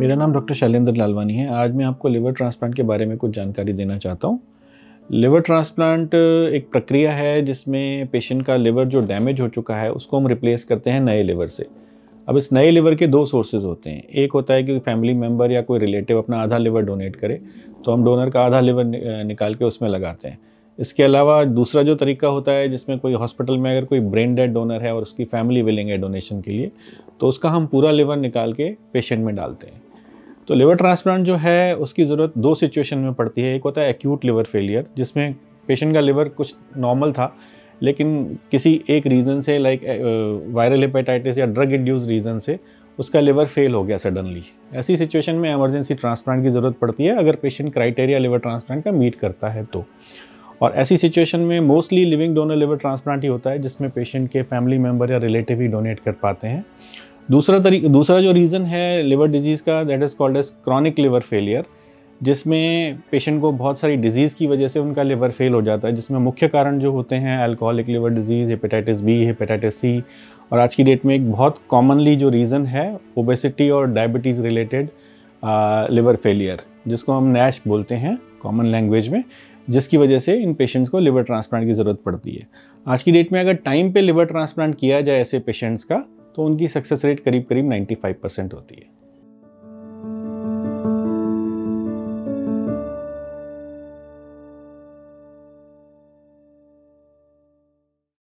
मेरा नाम डॉक्टर शैलेंद्र लालवानी है। आज मैं आपको लिवर ट्रांसप्लांट के बारे में कुछ जानकारी देना चाहता हूँ। लिवर ट्रांसप्लांट एक प्रक्रिया है जिसमें पेशेंट का लिवर जो डैमेज हो चुका है उसको हम रिप्लेस करते हैं नए लिवर से। अब इस नए लिवर के दो सोर्सेज होते हैं। एक होता है कि फैमिली मेम्बर या कोई रिलेटिव अपना आधा लिवर डोनेट करे, तो हम डोनर का आधा लिवर निकाल के उसमें लगाते हैं। इसके अलावा दूसरा जो तरीका होता है जिसमें कोई हॉस्पिटल में अगर कोई ब्रेन डेड डोनर है और उसकी फैमिली विलिंग है डोनेशन के लिए, तो उसका हम पूरा लिवर निकाल के पेशेंट में डालते हैं। तो लिवर ट्रांसप्लांट जो है उसकी ज़रूरत दो सिचुएशन में पड़ती है। एक होता है एक्यूट लिवर फेलियर, जिसमें पेशेंट का लिवर कुछ नॉर्मल था लेकिन किसी एक रीज़न से लाइक वायरल हेपेटाइटिस या ड्रग इंड्यूस रीज़न से उसका लिवर फेल हो गया सडनली। ऐसी सिचुएशन में इमरजेंसी ट्रांसप्लांट की ज़रूरत पड़ती है अगर पेशेंट क्राइटेरिया लिवर ट्रांसप्लांट का मीट करता है तो। और ऐसी सिचुएशन में mostly living donor liver transplant ही होता है जिसमें पेशेंट के फैमिली मेम्बर या रिलेटिव ही डोनेट कर पाते हैं। दूसरा जो रीज़न है लिवर डिजीज़ का, that is called as chronic liver failure, जिसमें पेशेंट को बहुत सारी डिजीज़ की वजह से उनका लिवर फेल हो जाता है, जिसमें मुख्य कारण जो होते हैं alcoholic liver disease, hepatitis B, hepatitis C, और आज की डेट में एक बहुत कॉमनली जो रीज़न है ओबेसिटी और डायबिटीज़ रिलेटेड लिवर फेलियर, जिसको हम नैश बोलते हैं कॉमन लैंग्वेज में, जिसकी वजह से इन पेशेंट्स को लिवर ट्रांसप्लांट की ज़रूरत पड़ती है। आज की डेट में अगर टाइम पे लिवर ट्रांसप्लांट किया जाए ऐसे पेशेंट्स का, तो उनकी सक्सेस रेट करीब 95% होती है।